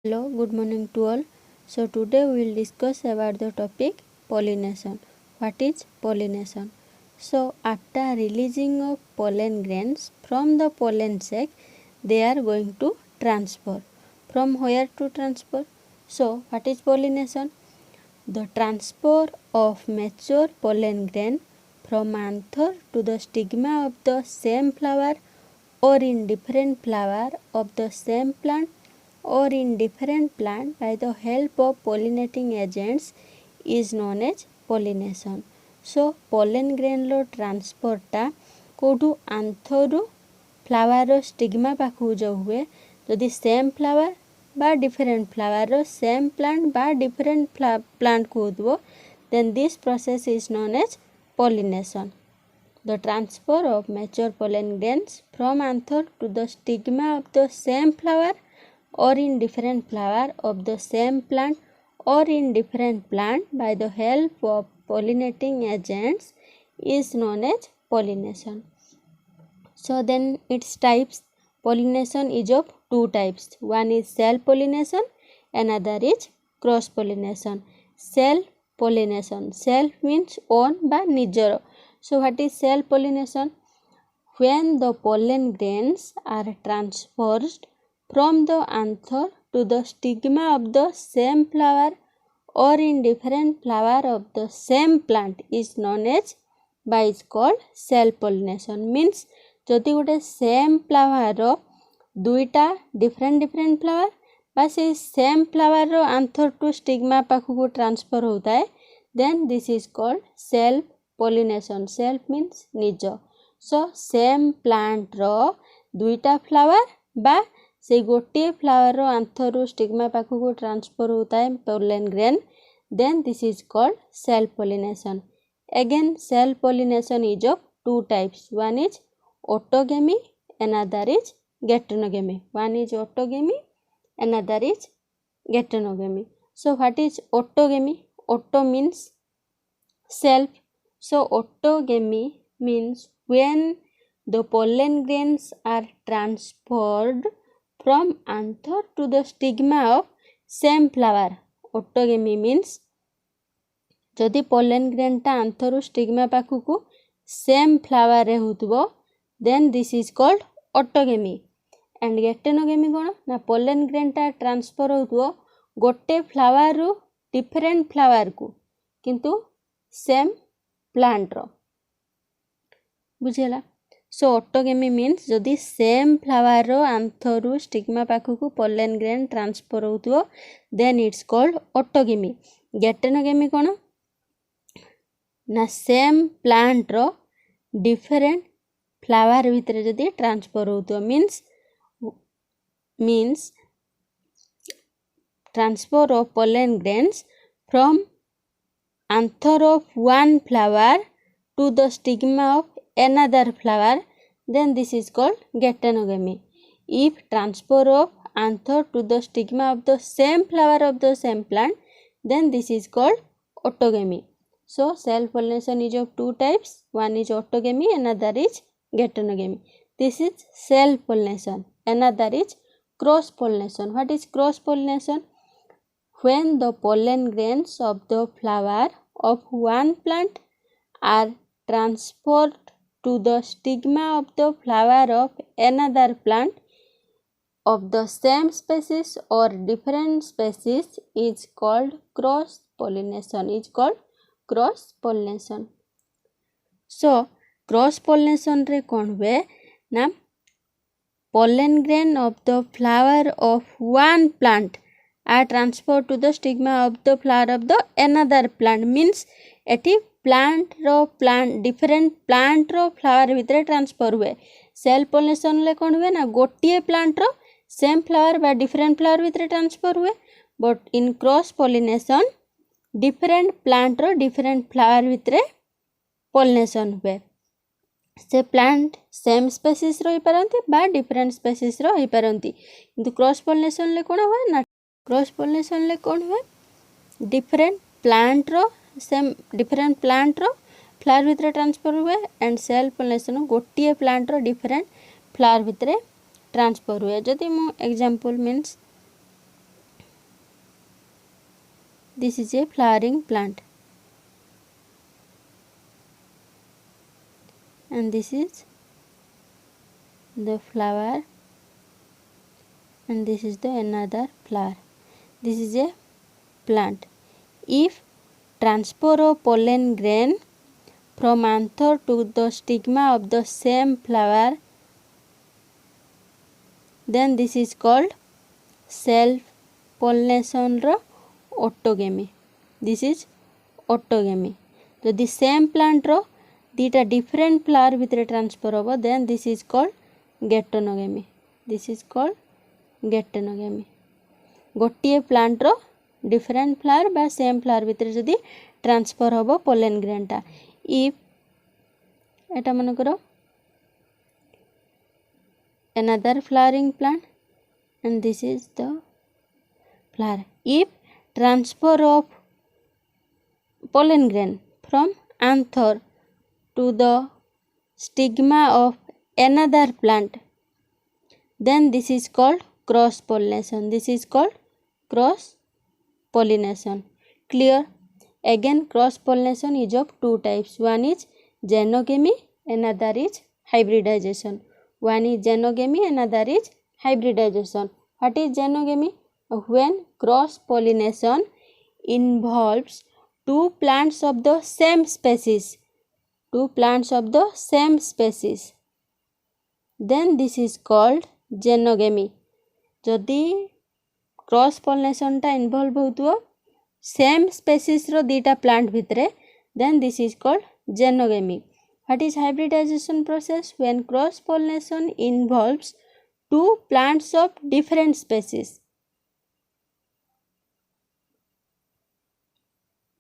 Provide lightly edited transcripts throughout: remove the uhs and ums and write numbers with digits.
Hello, good morning to all. So today we will discuss about the topic pollination. What is pollination? So after releasing of pollen grains from the pollen sac, they are going to transfer. From where to transfer? So what is pollination? The transfer of mature pollen grain from anther to the stigma of the same flower or in different flower of the same plant or in different plant by the help of pollinating agents is known as pollination. So pollen grain row transfer टा कोठू आंथरू flower stigma पाखु जो हुए जदि same flower बा different flower same plant बा different plant को होतबो then this process is known as pollination. The transfer of mature pollen grains from anther to the stigma of the same flower or in different flower of the same plant or in different plant by the help of pollinating agents is known as pollination. So then its types. Pollination is of two types. One is self pollination, another is cross pollination. Self pollination. Self means own by nijor. So what is self pollination? When the pollen grains are transferred from the anther to the stigma of the same flower or in different flower of the same plant is known as by is called self pollination. Means जदि गोटे same flower दुईटा different flower बा से same flower anther to stigma पाखु transfer होता है then this is called self pollination. Self means निज. So same plant रो दुईटा फ्लावर बा से गोटे फ्लावर आंथर स्टिग्मा पाखु ट्रांसफर होता है pollen grain then this is called self pollination. Again self pollination is of two types. One is autogamy, another is geitonogamy. One is autogamy, another is geitonogamy. So what is autogamy? Auto means self. So autogamy means when the pollen grains are transferred from anther to the stigma of same flower. Autogamy means जदि pollen grain टा आंथर stigma पाखु same flower रे होतबो then this is called autogamy. and geitonogamy कोन ना pollen grain टा transfer होतबो गोटे flower रु different flower को किंतु सेम प्लांट रो बुझेला. सो autogamy means जदि सेम फ्लावर रो आंथर रु स्टिग्मा पाखु को pollen grain ट्रांसफर होतबो then it's called autogamy. geitonogamy कोन ना सेम प्लांट रो डिफरेंट फ्लावर भितर जदि ट्रांसफर होतो means transfer of pollen grains from anther of one flower to the stigma of another flower then this is called geitonogamy. If transfer of anther to the stigma of the same flower of the same plant then this is called autogamy. So self pollination is of two types. One is autogamy, another is geitonogamy. This is self pollination. Another is cross pollination. What is cross pollination? When the pollen grains of the flower of one plant are transferred to the stigma of the flower of another plant of the same species or different species is called cross pollination. Is called cross pollination. So cross pollination रे कौन हुए ना pollen grain of the flower of one plant are transferred to the stigma of the flower of the another plant means एटी plant different plant रो flower भितर transfer हुए. Self pollination ले कौन हुए ना गोटे प्लांट रो सेम फ्लावर बा डिफरेंट फ्लावर भितर ट्रांसफर हुए. But in cross pollination different plant रो डिफरेंट फ्लावर भितर पोलिनेशन हुए. से प्लांट सेम स्पेसीस रही पारंती बा डिफरेंट स्पेसीस रही पारंती किंतु क्रॉस पोलिनेशन ले कोन हुए ना क्रॉस पोलिनेशन ले कोन हुए डिफरेंट प्लांट रो सेम डिफरेंट प्लांट रो फ्लावर भितर ट्रांसफर हुए एंड सेल्फ पोलिनेशन गोटे प्लांट रो डिफरेंट फ्लावर भितर ट्रांसफर हुए. जदि मु example means This is a flowering plant, and this is the flower, and this is the another flower. This is a plant. If transfer of pollen grain from anther to the stigma of the same flower, then this is called self pollination ro autogamy. This is autogamy. Jodi same plant ro dita different flower vitre transfer hobo, then this is called geitonogamy. This is called geitonogamy. गोटे plant रो different flower बा same flower भितर जदि transfer होबो pollen grain टा. If एटा मन करो another flowering plant and this is the flower. If transfer of pollen grain from anther to the stigma of another plant, then this is called cross pollination. This is called cross pollination. Clear? Again, cross pollination is of two types. One is genogamy, another is hybridization. One is genogamy, another is hybridization. What is genogamy? When cross pollination involves two plants of the same species. Two plants of the same species. Then this is called genogamy. जदि cross pollination टा involve होतुओ same species रो दीटा plant भितरे, then this is called xenogamy. What is hybridisation process? When cross pollination involves two plants of different species.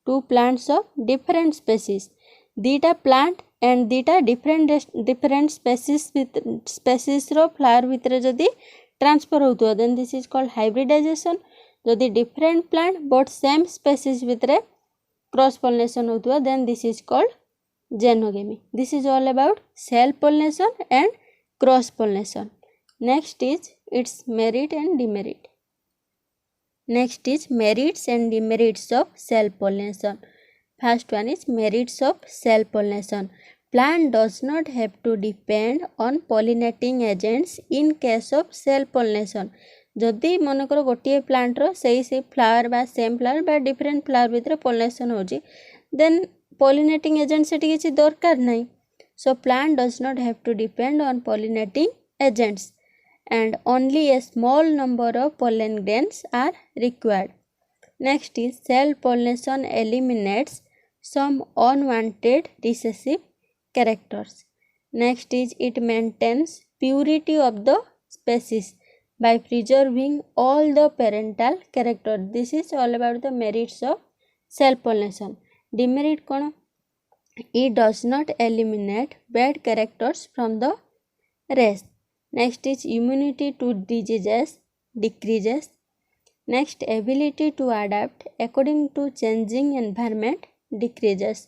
Two plants of different species. दीटा plant and दीटा different species रो flower भितरे जदि transfer होतुओ, then this is called hybridisation. जदि different plant but same species भितरे cross pollination होतुओ, then this is called xenogamy. This is all about self pollination and cross pollination. Next is it's merit and demerit. Next is merits and demerits of self pollination. First one is merits of self pollination. Plant does not have to depend on pollinating agents in case of self pollination. जदि मनकर गोटे plant रो सही flower बा same flower बा different flower भितर pollination होची, then pollinating agent से किसी दरकार नहीं. So plant does not have to depend on pollinating agents and only a small number of pollen grains are required. Next is self-pollination eliminates some unwanted recessive characters. Next is it maintains purity of the species by preserving all the parental characters. This is all about the merits of self-pollination. Demerit kono? It does not eliminate bad characters from the race. Next is immunity to diseases decreases. Next, ability to adapt according to changing environment decreases.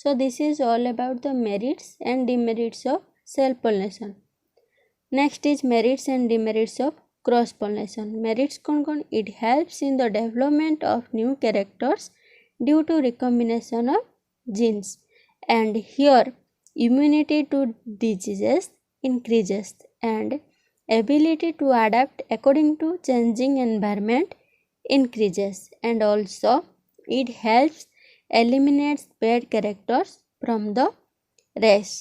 So this is all about the merits and demerits of self pollination. Next is merits and demerits of cross pollination. Merits kon? It helps in the development of new characters due to recombination of genes, and here immunity to diseases increases and ability to adapt according to changing environment increases, and also it helps eliminates bad characters from the race.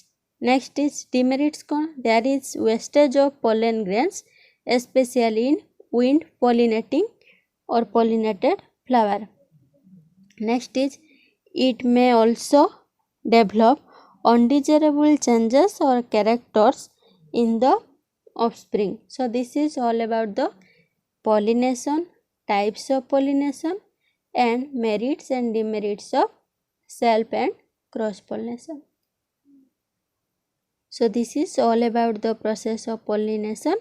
Next is demerits. There is wastage of pollen grains, especially in wind pollinating or pollinated flower. Next is it may also develop undesirable changes or characters in the offspring. So this is all about the pollination, types of pollination, and merits and demerits of self and cross pollination. So this is all about the process of pollination.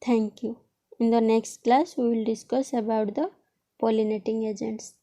Thank you. In the next class we will discuss about the pollinating agents.